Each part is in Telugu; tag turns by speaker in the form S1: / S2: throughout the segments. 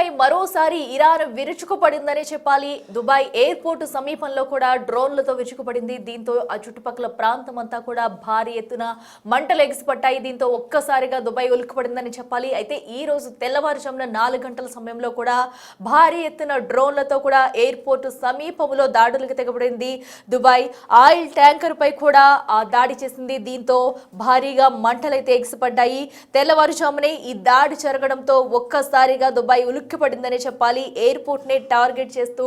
S1: పై మరోసారి ఇరాన్ విరుచుకుపడిందనే చెప్పాలి. దుబాయ్ ఎయిర్పోర్ట్ సమీపంలో కూడా డ్రోన్లతో విరుచుకుపడింది. దీంతో ఆ చుట్టుపక్కల ప్రాంతం అంతా కూడా భారీ ఎత్తున మంటలు ఎగిసిపట్టాయి. దీంతో ఒక్కసారిగా దుబాయ్ ఉలిక్కిపడిందని చెప్పాలి. అయితే ఈ రోజు తెల్లవారుజామున 4 గంటల సమయంలో కూడా భారీ ఎత్తున డ్రోన్లతో కూడా ఎయిర్పోర్ట్ సమీపంలో దాడులకు తెగబడింది. దుబాయ్ ఆయిల్ ట్యాంకర్ పై కూడా దాడి చేసింది. దీంతో భారీగా మంటలైతే ఎగిసిపడ్డాయి. తెల్లవారుజామునే ఈ దాడి జరగడంతో ఒక్కసారిగా దుబాయ్ ఉలిక్కిపడిందనే చెప్పాలి. ఎయిర్పోర్ట్ ని టార్గెట్ చేస్తూ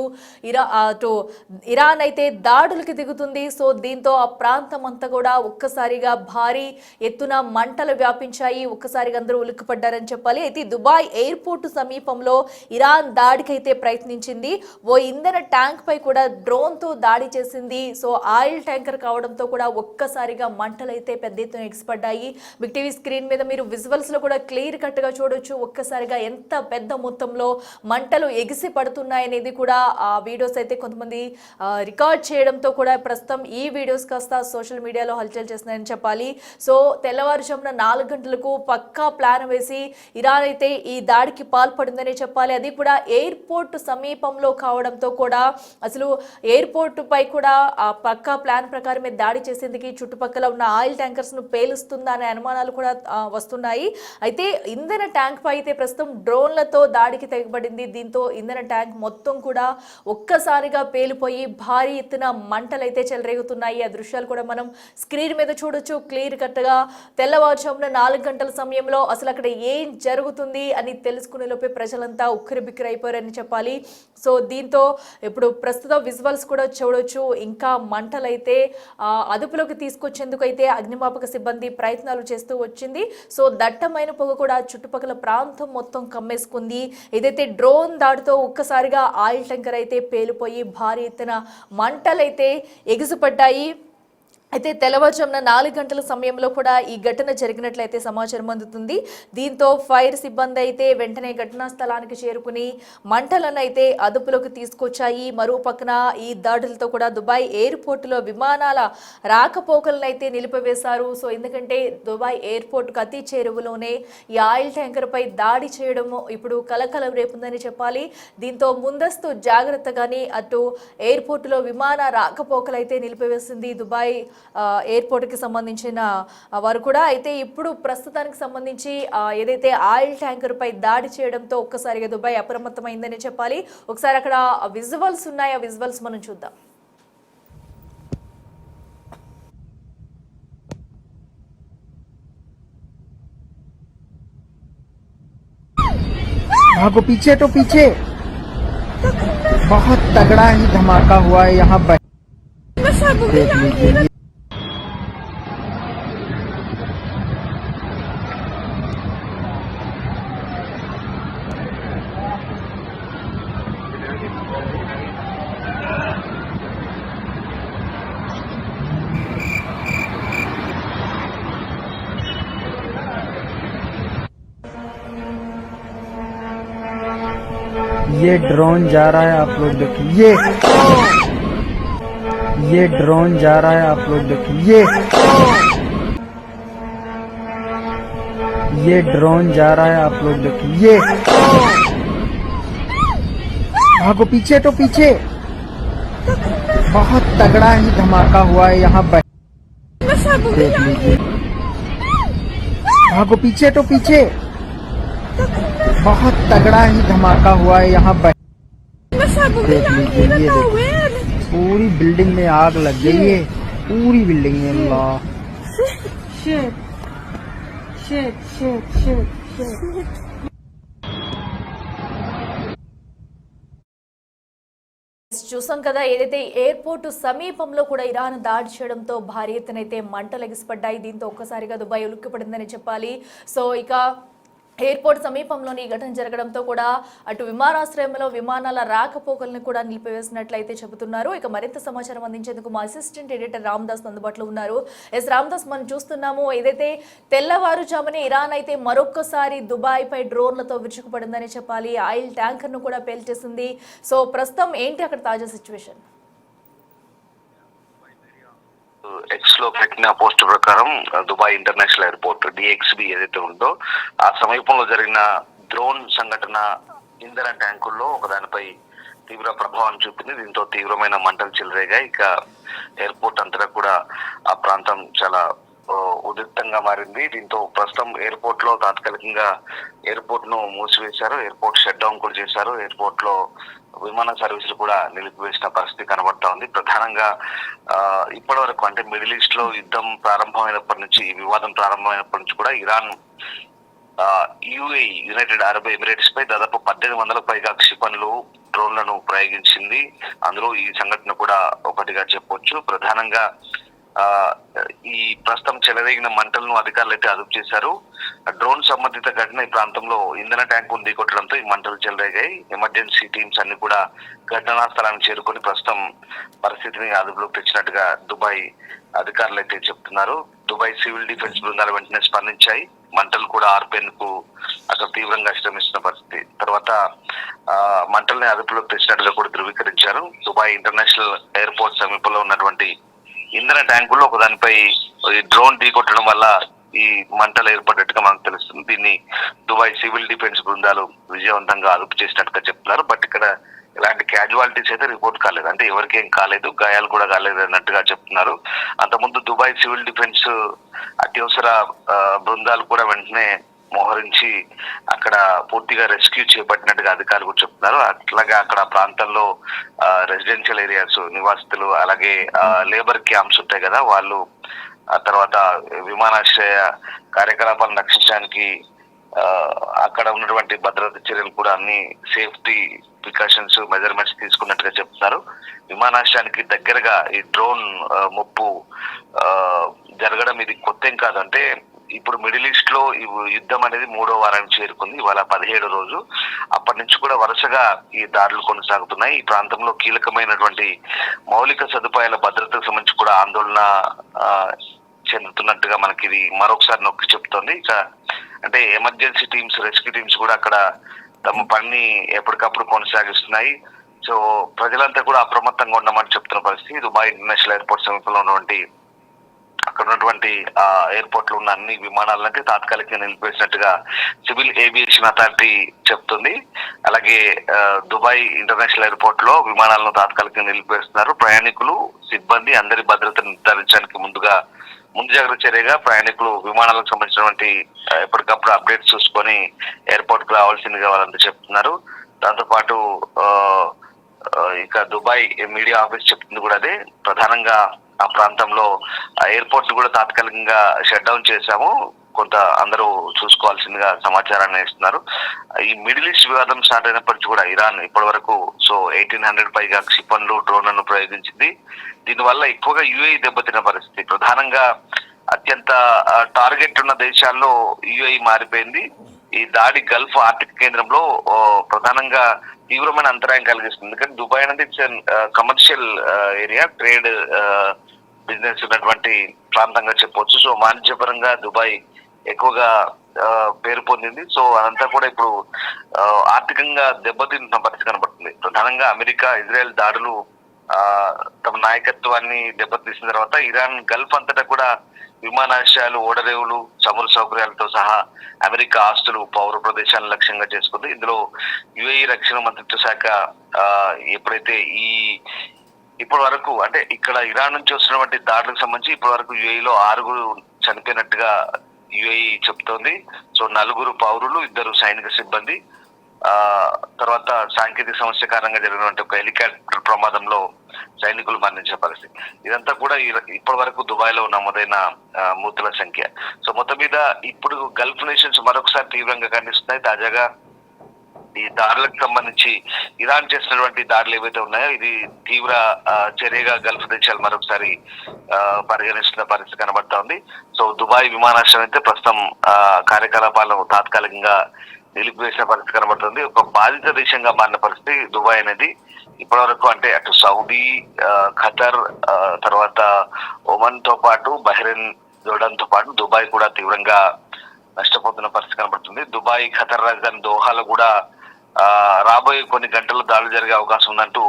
S1: ఇరాన్ అయితే దాడులకు దిగుతుంది. సో దీంతో ఆ ప్రాంతం అంతా కూడా ఒక్కసారిగా భారీ ఎత్తున మంటలు వ్యాపించాయి. ఒక్కసారిగా అందరూ ఉలిక్కిపడ్డారని చెప్పాలి. అయితే దుబాయ్ ఎయిర్పోర్ట్ సమీపంలో ఇరాన్ దాడికైతే ప్రయత్నించింది. ఓ ఇంధన ట్యాంక్ పై కూడా డ్రోన్ తో దాడి చేసింది. సో ఆయిల్ ట్యాంకర్ కావడంతో కూడా ఒక్కసారిగా మంటలు అయితే పెద్ద ఎత్తున ఎగిసిపడ్డాయి. బిగ్ టీవీ స్క్రీన్ మీద మీరు విజువల్స్ లో కూడా క్లియర్ కట్ గా చూడొచ్చు. ఒక్కసారిగా ఎంత పెద్ద మొత్తంలో మంటలు ఎగిసి పడుతున్నాయనేది కూడా ఆ వీడియోస్ అయితే కొంతమంది రికార్డ్ చేయడంతో కూడా ప్రస్తుతం ఈ వీడియోస్ కాస్త సోషల్ మీడియాలో హల్చల్ చేస్తున్నాయని చెప్పాలి. సో తెల్లవారుజామున 4 గంటలకు పక్కా ప్లాన్ వేసి ఇరాన్ అయితే ఈ దాడికి పాల్పడిందని చెప్పాలి. అది కూడా ఎయిర్పోర్ట్ సమీపంలో కావడంతో కూడా అసలు ఎయిర్పోర్ట్ పై కూడా పక్కా ప్లాన్ ప్రకారమే దాడి చేసేందుకు చుట్టుపక్కల ఉన్న ఆయిల్ ట్యాంకర్స్ ను పేలుస్తుందా అనే అనుమానాలు కూడా వస్తున్నాయి. అయితే ఇంధన ట్యాంక్ పై అయితే ప్రస్తుతం డ్రోన్లతో దాడికి తెగబడింది. దీంతో ఇంధన ట్యాంక్ మొత్తం కూడా ఒక్కసారిగా పేలిపోయి భారీ ఎత్తున మంటలు అయితే చెలరేగుతున్నాయి. ఆ దృశ్యాలు కూడా మనం స్క్రీన్ మీద చూడొచ్చు క్లియర్ కట్ గా. తెల్లవారుజామున 4 గంటల సమయంలో అసలు అక్కడ ఏం జరుగుతుంది అని తెలుసుకునే లోపే ప్రజలంతా ఉక్కిరిబిక్కిరి అయిపోయారని చెప్పాలి. సో దీంతో ఇప్పుడు ప్రస్తుత విజువల్స్ కూడా చూడొచ్చు. ఇంకా మంటలైతే అదుపులోకి తీసుకొచ్చేందుకు అయితే అగ్నిమాపక సిబ్బంది ప్రయత్నాలు చేస్తూ వచ్చింది. సో దట్టమైన పొగ కూడా చుట్టుపక్కల ప్రాంతం మొత్తం కమ్మేసుకుంది. ఏదైతే డ్రోన్ దాడితో ఒక్కసారిగా ఆయిల్ ట్యాంకర్ అయితే పేలిపోయి భారీ ఎత్తున మంటలైతే ఎగిసిపడ్డాయి. అయితే తెల్లవారుజామున 4 గంటల సమయంలో కూడా ఈ ఘటన జరిగినట్లయితే సమాచారం అందుతుంది. దీంతో ఫైర్ సిబ్బంది అయితే వెంటనే ఘటనా స్థలానికి చేరుకుని మంటలను అయితే అదుపులోకి తీసుకొచ్చాయి. మరో పక్కన ఈ దాడులతో కూడా దుబాయ్ ఎయిర్పోర్టులో విమానాల రాకపోకలను అయితే నిలిపివేశారు. సో ఎందుకంటే దుబాయ్ ఎయిర్పోర్ట్కు అతి చేరువలోనే ఈ ఆయిల్ ట్యాంకర్ పై దాడి చేయడం ఇప్పుడు కలకలం రేపుందని చెప్పాలి. దీంతో ముందస్తు జాగ్రత్తగానే అటు ఎయిర్పోర్టులో విమాన రాకపోకలు అయితే నిలిపివేసింది దుబాయ్ ఎయిర్పోర్ట్ కి సంబంధించిన వారు కూడా. అయితే ఇప్పుడు ప్రస్తుతానికి సంబంధించి ఏదైతే ఆయిల్ ట్యాంకర్ పై దాడి చేయడంతో ఒక్కసారిగా దుబాయ్ అప్రమత్తమైందని చెప్పాలి. ఒకసారి అక్కడ విజువల్స్ ఉన్నాయి, ఆ విజువల్స్ మనం చూద్దాం.
S2: भागो पीछे तो पीछे बहुत तगड़ा ही धमाका हुआ है यहाँ पर। देख लीजिए ये ड्रोन जा रहा है, आप लोग देखिए। ये ड्रोन जा रहा है, आप लोग देखिए। ये ड्रोन जा रहा है, आप लोग देखिए। भागो पीछे तो पीछे बहुत तगड़ा ही धमाका हुआ है यहाँ पर। देख लीजिए भागो पीछे तो पीछे बहुत तगड़ा ही धमाका हुआ है यहाँ पर। देख लीजिए ये देखिए पूरी बिल्डिंग में आग लग गई है, पूरी बिल्डिंग में। अल्लाह shit shit shit shit shit.
S1: చూసాం కదా, ఏదైతే ఎయిర్పోర్ట్ సమీపంలో కూడా ఇరాన్ దాడి చేయడంతో భారీ ఎత్తున అయితే మంటలు ఎగిసిపడ్డాయి. దీంతో ఒక్కసారిగా దుబాయ్ ఉలిక్కిపడిందని చెప్పాలి. సో ఇక ఎయిర్పోర్ట్ సమీపంలోని ఈ ఘటన జరగడంతో కూడా అటు విమానాశ్రయంలో విమానాల రాకపోకలను కూడా నిలిపివేసినట్లయితే చెబుతున్నారు. ఇక మరింత సమాచారం అందించేందుకు మా అసిస్టెంట్ ఎడిటర్ రామ్దాస్ అందుబాటులో ఉన్నారు. ఎస్ రామ్దాస్, మనం చూస్తున్నాము ఏదైతే తెల్లవారుజామునే ఇరాన్ అయితే మరొక్కసారి దుబాయ్ పై డ్రోన్లతో విరుచుకుపడిందని చెప్పాలి. ఆయిల్ ట్యాంకర్ ను కూడా పేల్చేసింది. సో ప్రస్తుతం ఏంటి అక్కడ తాజా సిచ్యువేషన్?
S3: ఎక్స్ లో పెట్టిన పోస్ట్ ప్రకారం దుబాయ్ ఇంటర్నేషనల్ ఎయిర్పోర్ట్ DXB ఏదైతే ఉందో ఆ సమీపంలో జరిగిన డ్రోన్ సంఘటన ఇంధన ట్యాంకుల్లో ఒకదానిపై తీవ్ర ప్రభావం చూపింది. దీంతో తీవ్రమైన మంటలు చెలరేగాయి. ఇక ఎయిర్పోర్ట్ అంతటా కూడా ఆ ప్రాంతం చాలా ఉద్రిక్తంగా మారింది. దీంతో ప్రస్తుతం ఎయిర్పోర్ట్ లో తాత్కాలికంగా ఎయిర్పోర్ట్ ను మూసివేశారు. ఎయిర్పోర్ట్ షట్ డౌన్ కూడా చేశారు. ఎయిర్పోర్ట్ లో విమాన సర్వీసులు కూడా నిలిపివేసిన పరిస్థితి కనబడతా ఉంది. ప్రధానంగా ఇప్పటి వరకు అంటే మిడిల్ ఈస్ట్ లో యుద్ధం ప్రారంభమైనప్పటి నుంచి, ఈ వివాదం ప్రారంభమైనప్పటి నుంచి కూడా Iran UAE United Arab Emirates పై దాదాపు 1800 పైగా క్షిపణులు, డ్రోన్లను ప్రయోగించింది. అందులో ఈ సంఘటన కూడా ఒకటిగా చెప్పొచ్చు. ప్రధానంగా ఈ ప్రస్తుతం చెలరేగిన మంటలను అధికారులు అయితే అదుపు చేశారు. డ్రోన్ సంబంధిత ఘటన ఈ ప్రాంతంలో ఇంధన ట్యాంకు ఢీకొట్టడంతో ఈ మంటలు చెలరేగాయి. ఎమర్జెన్సీ టీమ్స్ అన్ని కూడా ఘటనా స్థలానికి చేరుకొని ప్రస్తుతం పరిస్థితిని అదుపులోకి తెచ్చినట్టుగా దుబాయ్ అధికారులు అయితే చెప్తున్నారు. దుబాయ్ సివిల్ డిఫెన్స్ బృందాలు వెంటనే స్పందించాయి. మంటలు కూడా ఆర్పేందుకు అక్కడ తీవ్రంగా శ్రమిస్తున్న పరిస్థితి. తర్వాత మంటల్ని అదుపులోకి తెచ్చినట్టుగా కూడా ధృవీకరించారు. దుబాయ్ ఇంటర్నేషనల్ ఎయిర్పోర్ట్ సమీపంలో ఉన్నటువంటి ఇంధన ట్యాంకుల్లో ఒకదానిపై డ్రోన్ ఢీకొట్టడం వల్ల ఈ మంటలు ఏర్పడ్డట్టుగా మనకు తెలుస్తుంది. దీన్ని దుబాయ్ సివిల్ డిఫెన్స్ బృందాలు విజయవంతంగా అదుపు చేసినట్టుగా చెప్తున్నారు. బట్ ఇక్కడ ఇలాంటి క్యాజువాలిటీస్ అయితే రిపోర్ట్ కాలేదు, అంటే ఎవరికి ఏం కాలేదు, గాయాలు కూడా కాలేదు అన్నట్టుగా చెప్తున్నారు. అంతకుముందు దుబాయ్ సివిల్ డిఫెన్స్ అత్యవసర బృందాలు కూడా వెంటనే మోహరించి అక్కడ పూర్తిగా రెస్క్యూ చేపట్టినట్టుగా అధికారులు కూడా చెప్తున్నారు. అట్లాగే అక్కడ ప్రాంతంలో రెసిడెన్షియల్ ఏరియాస్, నివాసితులు, అలాగే లేబర్ క్యాంప్స్ ఉంటాయి కదా, వాళ్ళు ఆ తర్వాత విమానాశ్రయ కార్యకలాపాలను రక్షించడానికి అక్కడ ఉన్నటువంటి భద్రతా చర్యలు కూడా అన్ని సేఫ్టీ ప్రికాషన్స్, మెజర్మెంట్స్ తీసుకున్నట్టుగా చెప్తున్నారు. విమానాశ్రయానికి దగ్గరగా ఈ డ్రోన్ ముప్పు జరగడం ఇది కొత్త ఏం కాదు. అంటే ఇప్పుడు మిడిల్ ఈస్ట్ లో ఈ యుద్ధం అనేది 3వ వారానికి చేరుకుంది. ఇవాళ 17వ రోజు. అప్పటి నుంచి కూడా వరుసగా ఈ దాడులు కొనసాగుతున్నాయి. ఈ ప్రాంతంలో కీలకమైనటువంటి మౌలిక సదుపాయాల భద్రతకు సంబంధించి కూడా ఆందోళన చెందుతున్నట్టుగా మనకి ఇది మరొకసారి నొక్కి చెప్తోంది. ఇక అంటే ఎమర్జెన్సీ టీమ్స్, రెస్క్యూ టీమ్స్ కూడా అక్కడ తమ పనిని ఎప్పటికప్పుడు కొనసాగిస్తున్నాయి. సో ప్రజలంతా కూడా అప్రమత్తంగా ఉండమని చెప్తున్న పరిస్థితి. దుబాయ్ ఇంటర్నేషనల్ ఎయిర్పోర్ట్ సమీపంలో ఉన్నటువంటి అక్కడ ఉన్నటువంటి ఎయిర్పోర్ట్ లో ఉన్న అన్ని విమానాలకి తాత్కాలికంగా నిలిపేసినట్టుగా సివిల్ ఏవియేషన్ అథారిటీ చెప్తుంది. అలాగే దుబాయ్ ఇంటర్నేషనల్ ఎయిర్పోర్ట్ లో విమానాలను తాత్కాలికంగా నిలిపేస్తున్నారు. ప్రయాణికులు, సిబ్బంది అందరి భద్రతను నిర్ధారించడానికి ముందు జాగ్రత్త చర్యగా ప్రయాణికులు విమానాలకు సంబంధించినటువంటి ఎప్పటికప్పుడు అప్డేట్స్ చూసుకొని ఎయిర్పోర్ట్ కు రావాల్సిందిగా వాళ్ళంతా చెప్తున్నారు. దాంతోపాటు ఇక దుబాయ్ మీడియా ఆఫీస్ చెప్తుంది కూడా అదే. ప్రధానంగా ఆ ప్రాంతంలో ఎయిర్పోర్ట్ కూడా తాత్కాలికంగా షట్ డౌన్ చేశాము, కొంత అందరూ చూసుకోవాల్సిందిగా సమాచారాన్ని ఇస్తున్నారు. ఈ మిడిల్ ఈస్ట్ వివాదం స్టార్ట్ అయినప్పటికీ కూడా ఇరాన్ ఇప్పటి వరకు 1800 పైగా క్షిపణులు, డ్రోన్లను ప్రయోగించింది. దీనివల్ల ఎక్కువగా యుఏఈ దెబ్బతిన్న పరిస్థితి. ప్రధానంగా అత్యంత టార్గెట్ ఉన్న దేశాల్లో యుఏఈ మారిపోయింది. ఈ దాడి గల్ఫ్ ఆర్థిక కేంద్రంలో ప్రధానంగా తీవ్రమైన అంతరాయం కలిగిస్తుంది. ఎందుకంటే దుబాయ్ అనేది it's commercial area, trade business ఉన్నటువంటి ప్రాంతంగా చెప్పొచ్చు. సో వాణిజ్యపరంగా దుబాయ్ ఎక్కువగా పేరు పొందింది. సో అదంతా కూడా ఇప్పుడు ఆర్థికంగా దెబ్బతింటున్న పరిస్థితి కనబడుతుంది. ప్రధానంగా అమెరికా, ఇజ్రాయెల్ దాడులు తమ నాయకత్వాన్ని దెబ్బతీసిన తర్వాత ఇరాన్ గల్ఫ్ అంతటా కూడా విమానాశ్రయాలు, ఓడరేవులు, చమురు సౌకర్యాలతో సహా అమెరికా ఆస్తులు, పౌర ప్రదేశాలను లక్ష్యంగా చేసుకుంది. ఇందులో యుఏఈ రక్షణ మంత్రిత్వ శాఖ ఎప్పుడైతే ఇప్పటి వరకు అంటే ఇక్కడ ఇరాన్ నుంచి వస్తున్నటువంటి దాడులకు సంబంధించి ఇప్పటి వరకు యుఏఈలో 6 చనిపోయినట్టుగా యుఏఈ చెప్తోంది. సో 4 పౌరులు, 2 సైనిక సిబ్బంది, తర్వాత సాంకేతిక సమస్య కారణంగా జరిగినటువంటి ఒక హెలికాప్టర్ ప్రమాదంలో సైనికులు మరణించిన పరిస్థితి. ఇదంతా కూడా ఇప్పటి వరకు దుబాయ్ లో నమోదైన మృతుల సంఖ్య. సో మొత్తం మీద ఇప్పుడు గల్ఫ్ నేషన్స్ మరొకసారి తీవ్రంగా ఖండిస్తున్నాయి. తాజాగా ఈ దాడులకు సంబంధించి ఇరాన్ చేసినటువంటి దాడులు ఏవైతే ఉన్నాయో ఇది తీవ్ర చర్యగా గల్ఫ్ దేశాలు మరొకసారి పరిగణిస్తున్న పరిస్థితి కనబడతా ఉంది. సో దుబాయ్ విమానాశ్రయం అయితే ప్రస్తుతం కార్యకలాపాలను తాత్కాలికంగా నిలిపివేసిన పరిస్థితి కనబడుతుంది. ఒక బాధిత దేశంగా మారిన పరిస్థితి దుబాయ్ అనేది. ఇప్పటి వరకు అంటే అటు సౌదీ, ఖతర్, తర్వాత ఒమన్ తో పాటు బహ్రెయిన్, జోర్డాన్ తో పాటు దుబాయ్ కూడా తీవ్రంగా నష్టపోతున్న పరిస్థితి కనబడుతుంది. దుబాయ్, ఖతర్ రాజధాని దోహాలో కూడా రాబోయే కొన్ని గంటల్లో దాడులు జరిగే అవకాశం ఉందంటూ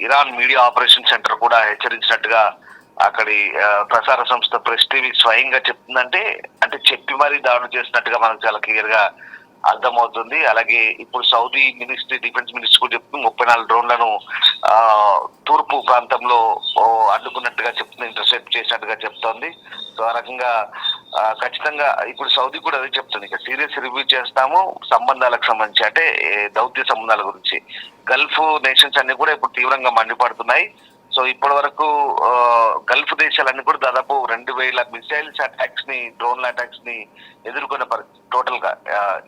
S3: ఇరాన్ మీడియా ఆపరేషన్ సెంటర్ కూడా హెచ్చరించినట్టుగా అక్కడి ప్రసార సంస్థ ప్రెస్ టీవీ స్వయంగా చెప్తుందంటే, అంటే చెప్పి మరీ దాడులు చేసినట్టుగా మనకు చాలా క్లియర్ గా అర్థమవుతుంది. అలాగే ఇప్పుడు సౌదీ మినిస్ట్రీ, డిఫెన్స్ మినిస్ట్రీ కూడా చెప్తుంది 34 డ్రోన్లను తూర్పు ప్రాంతంలో అడ్డుకున్నట్టుగా చెప్తుంది, ఇంటర్సెప్ట్ చేసినట్టుగా చెప్తోంది. సో ఆ రకంగా ఖచ్చితంగా ఇప్పుడు సౌదీ కూడా అదే చెప్తుంది, ఇక సీరియస్ రివ్యూ చేస్తాము సంబంధాలకు సంబంధించి, అంటే దౌత్య సంబంధాల గురించి. గల్ఫ్ నేషన్స్ అన్ని కూడా ఇప్పుడు తీవ్రంగా మండిపడుతున్నాయి. సో ఇప్పటి వరకు గల్ఫ్ దేశాలన్నీ కూడా దాదాపు 2000 మిసైల్స్ అటాక్స్ ని, డ్రోన్ల అటాక్స్ ని ఎదుర్కొన్న టోటల్ గా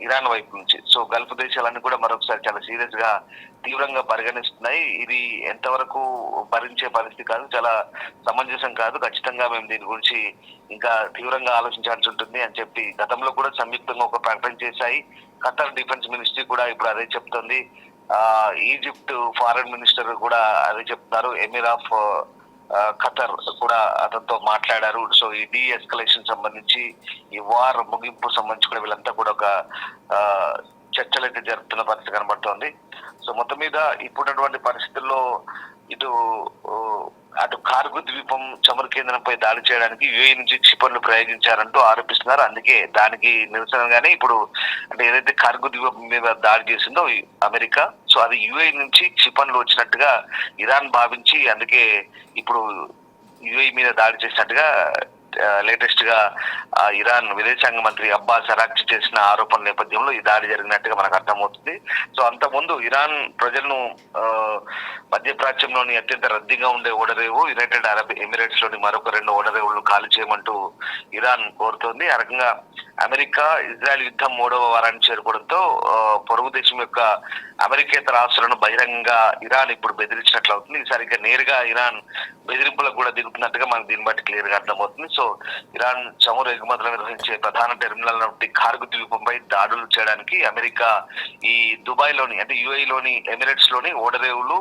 S3: ఇరాన్ వైపు నుంచి. సో గల్ఫ్ దేశాలన్నీ కూడా మరొకసారి చాలా సీరియస్ గా తీవ్రంగా పరిగణిస్తున్నాయి. ఇది ఎంతవరకు భరించే పరిస్థితి కాదు, చాలా సమంజసం కాదు. ఖచ్చితంగా మేము దీని గురించి ఇంకా తీవ్రంగా ఆలోచించాల్సి ఉంటుంది అని చెప్పి గతంలో కూడా సంయుక్తంగా ఒక ప్రకటన చేశాయి. ఖతర్ డిఫెన్స్ మినిస్ట్రీ కూడా ఇప్పుడు అదే చెప్తుంది. ఈజిప్ట్ ఫారెన్ మినిస్టర్ కూడా అదే చెప్తున్నారు. ఎమిర్ ఆఫ్ ఖతర్ కూడా అతనితో మాట్లాడారు. సో ఈ డీ ఎస్కలేషన్ సంబంధించి, ఈ వార్ ముగింపు సంబంధించి కూడా వీళ్ళంతా కూడా ఒక చర్చలు అయితే జరుపుతున్న పరిస్థితి కనబడుతోంది. సో మొత్తం మీద ఇప్పుడున్నటువంటి పరిస్థితుల్లో అటు కార్గు ద్వీపం చమురు కేంద్రంపై దాడి చేయడానికి యుఏఈ నుంచి క్షిపణులు ప్రయోగించారంటూ ఆరోపిస్తున్నారు. అందుకే దానికి నిరసనగానే ఇప్పుడు అంటే ఏదైతే కార్గు ద్వీపం మీద దాడి చేసిందో అమెరికా, సో అది యుఏఈ నుంచి క్షిపణులు వచ్చినట్టుగా ఇరాన్ భావించి, అందుకే ఇప్పుడు యుఏఈ మీద దాడి చేసినట్టుగా లేటెస్ట్ గా ఇరాన్ విదేశాంగ మంత్రి అబ్బాస్ అరాక్చి చేసిన ఆరోపణల నేపథ్యంలో ఈ దాడి జరిగినట్టుగా మనకు అర్థమవుతుంది. సో అంతకుముందు ఇరాన్ ప్రజలను మధ్యప్రాచ్యంలోని అత్యంత రద్దీగా ఉండే ఓడరేవు యునైటెడ్ అరబ్ ఎమిరేట్స్ లోని మరొక 2 ఓడరేవులను ఖాళీ చేయమంటూ ఇరాన్ కోరుతోంది. ఆ రకంగా అమెరికా ఇజ్రాయెల్ యుద్ధం 3వ వారానికి చేరుకోవడంతో పొరుగు దేశం యొక్క అమెరికేతర ఆస్తులను బహిరంగంగా ఇరాన్ ఇప్పుడు బెదిరించినట్లు అవుతుంది. ఈసారి నేరుగా ఇరాన్ బెదిరింపులకు కూడా దిగుతున్నట్టుగా మనకు దీన్ని బట్టి క్లియర్ గా అర్థమవుతుంది. సో ఇరాన్ చమురు ఎగుమతులు నిర్వహించే ప్రధాన టెర్మినల్ నుండి కార్గు ద్వీపంపై దాడులు చేయడానికి అమెరికా ఈ దుబాయ్ లోని, అంటే యుఏఈ లోని, ఎమిరేట్స్ లోని ఓడరేవులు,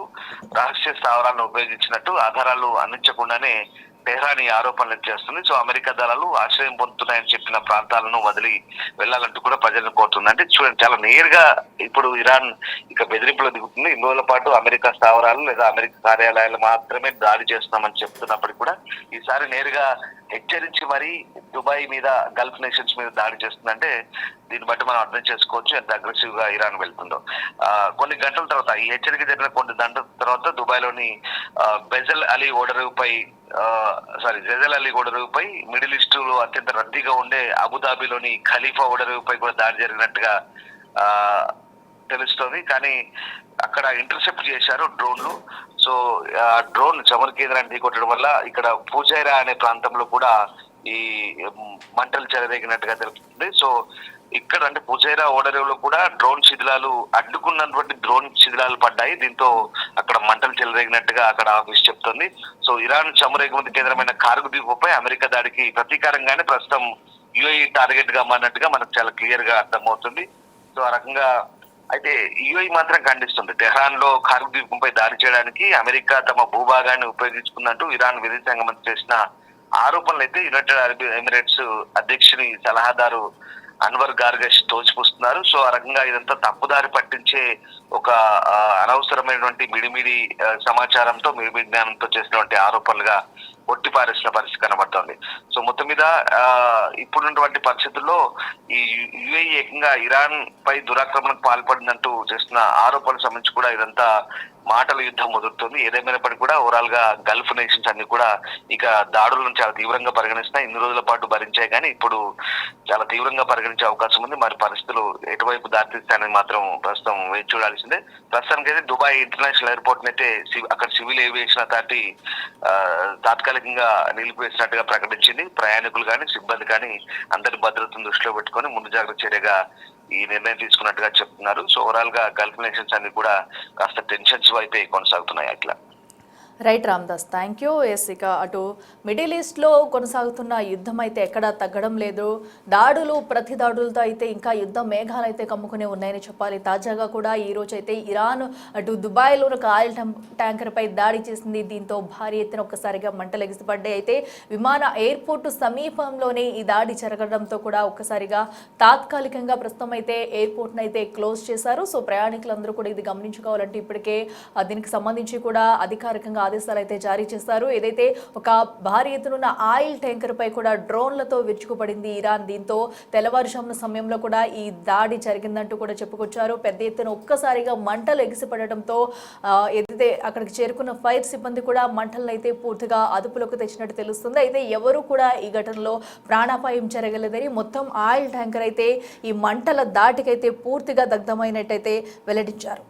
S3: రహస్య స్థావరాలను ఉపయోగించినట్టు ఆధారాలు అందించకుండానే టెహ్రాన్ ఈ ఆరోపణలు చేస్తుంది. సో అమెరికా దళాలు ఆశ్రయం పొందుతున్నాయని చెప్పిన ప్రాంతాలను వదిలి వెళ్లాలంటూ కూడా ప్రజలను కోరుతుంది. అంటే చూడండి, చాలా నేరుగా ఇప్పుడు ఇరాన్ ఇక బెదిరింపులో దిగుతుంది. 2 రోజుల పాటు అమెరికా స్థావరాలు లేదా అమెరికా కార్యాలయాలు మాత్రమే దాడి చేస్తున్నామని చెప్తున్నప్పటికీ కూడా ఈసారి నేరుగా హెచ్చరించి మరీ దుబాయ్ మీద, గల్ఫ్ నేషన్స్ మీద దాడి చేస్తుందంటే దీన్ని బట్టి మనం అర్థం చేసుకోవచ్చు ఎంత అగ్రెసివ్ గా ఇరాన్ వెళ్తుందో. కొన్ని గంటల తర్వాత, ఈ హెచ్చరిక జరిగిన కొన్ని గంటల తర్వాత దుబాయ్ లోని జెజల్ అలీ ఓడరేవుపై మిడిల్ ఈస్ట్ లో అత్యంత రద్దీగా ఉండే అబుదాబిలోని ఖలీఫా ఓడరేవుపై కూడా దాడి జరిగినట్టుగా తెలుస్తోంది. కానీ అక్కడ ఇంటర్సెప్ట్ చేశారు డ్రోన్లు. సో ఆ డ్రోన్ చమురు కేంద్రాన్ని ఢీకొట్టడం వల్ల ఇక్కడ పూజైరా అనే ప్రాంతంలో కూడా ఈ మంటలు చెలరేగినట్టుగా తెలుస్తుంది. సో ఇక్కడ అంటే పూజైరా ఓడరేవులో కూడా డ్రోన్ శిథిలాలు, అడ్డుకున్నటువంటి డ్రోన్ శిథిలాలు పడ్డాయి. దీంతో అక్కడ మంటలు చెలరేగినట్టుగా అక్కడ ఆఫీస్ చెప్తుంది. సో ఇరాన్ చమురు ఎగుమతి కేంద్రమైన కార్గు ద్వీపంపై అమెరికా దాడికి ప్రతీకారంగానే ప్రస్తుతం యుఏఈ టార్గెట్ గా మారినట్టుగా మనకు చాలా క్లియర్ గా అర్థమవుతుంది. సో ఆ రకంగా అయితే యుఏఈ మాత్రం ఖండిస్తుంది. టెహ్రాన్ లో కార్గు ద్వీపంపై దాడి చేయడానికి అమెరికా తమ భూభాగాన్ని ఉపయోగించుకుందంటూ ఇరాన్ విదేశాంగ మంత్రి చేసిన ఆరోపణలు అయితే యునైటెడ్ అరబ్ ఎమిరేట్స్ అధ్యక్షుని సలహాదారు అన్వర్ గార్గష్ తోచిపుస్తున్నారు. సో ఆ రకంగా ఇదంతా తప్పుదారి పట్టించే ఒక అనవసరమైనటువంటి మిడిమిడి సమాచారంతో, మిడిమిడి జ్ఞానంతో చేసినటువంటి ఆరోపణలుగా కొట్టిపారేసిన పరిస్థితి కనబడుతోంది. సో మొత్తం మీద ఇప్పుడున్నటువంటి పరిస్థితుల్లో ఈ యుఏఈ ఏకంగా ఇరాన్ పై దురాక్రమణకు పాల్పడిందంటూ చేస్తున్న ఆరోపణలకు సంబంధించి కూడా ఇదంతా మాటల యుద్ధం ముదురుతుంది. ఏదేమైనప్పటికీ కూడా ఓవరాల్ గా గల్ఫ్ నేషన్స్ అన్ని కూడా ఇక దాడులను చాలా తీవ్రంగా పరిగణిస్తున్నాయి. 2 రోజుల పాటు భరించాయి, కానీ ఇప్పుడు చాలా తీవ్రంగా పరిగణించే అవకాశం ఉంది. మరి పరిస్థితులు ఎటువైపు దారితీస్తాయని మాత్రం ప్రస్తుతం వేచి చూడాల్సిందే. ప్రస్తుతానికైతే దుబాయ్ ఇంటర్నేషనల్ ఎయిర్పోర్ట్ అయితే అక్కడ సివిల్ ఏవియేషన్ అథారిటీ తాత్కాలికంగా నిలిపివేసినట్టుగా ప్రకటించింది. ప్రయాణికులు కానీ, సిబ్బంది కానీ అందరి భద్రతను దృష్టిలో పెట్టుకొని ముందు జాగ్రత్త చర్యగా ఈ నిర్ణయం తీసుకున్నట్టుగా చెప్తున్నారు. సో ఓవరాల్ గా గల్ఫ్ నేషన్స్ అన్ని కూడా కాస్త టెన్షన్స్ వైపే కొనసాగుతున్నాయి. అట్లా
S1: right Ramdas, thank you. Yes, ఇక అటు మిడిల్ ఈస్ట్లో కొనసాగుతున్న యుద్ధం అయితే ఎక్కడా తగ్గడం లేదు. దాడులు, ప్రతి దాడులతో అయితే ఇంకా యుద్ధ మేఘాలు అయితే కమ్ముకునే ఉన్నాయని చెప్పాలి. తాజాగా కూడా ఈ రోజు అయితే ఇరాన్ అటు దుబాయ్లో ఒక ఆయిల్ ట్యాంకర్పై దాడి చేసింది. దీంతో భారీ ఎత్తున ఒక్కసారిగా మంటలు ఎగిసిపడ్డాయి. అయితే విమాన ఎయిర్పోర్టు సమీపంలోనే ఈ దాడి జరగడంతో కూడా ఒక్కసారిగా తాత్కాలికంగా ప్రస్తుతం అయితే ఎయిర్పోర్ట్ను అయితే క్లోజ్ చేశారు. సో ప్రయాణికులందరూ కూడా ఇది గమనించుకోవాలంటే ఇప్పటికే దీనికి సంబంధించి కూడా అధికారికంగా ఆదేశాలు అయితే జారీ చేశారు. ఏదైతే ఒక భారీ ఎత్తున ఆయిల్ ట్యాంకర్ పై కూడా డ్రోన్లతో విరుచుకుపడింది ఇరాన్. దీంతో తెల్లవారుజామున సమయంలో కూడా ఈ దాడి జరిగిందంటూ కూడా చెప్పుకొచ్చారు. పెద్ద ఎత్తున ఒక్కసారిగా మంటలు ఎగిసిపడటంతో ఏదైతే అక్కడికి చేరుకున్న ఫైర్ సిబ్బంది కూడా మంటలను అయితే పూర్తిగా అదుపులోకి తెచ్చినట్టు తెలుస్తుంది. అయితే ఎవరు కూడా ఈ ఘటనలో ప్రాణాపాయం జరగలేదని, మొత్తం ఆయిల్ ట్యాంకర్ అయితే ఈ మంటల దాటికైతే పూర్తిగా దగ్ధమైనట్టయితే వెల్లడించారు.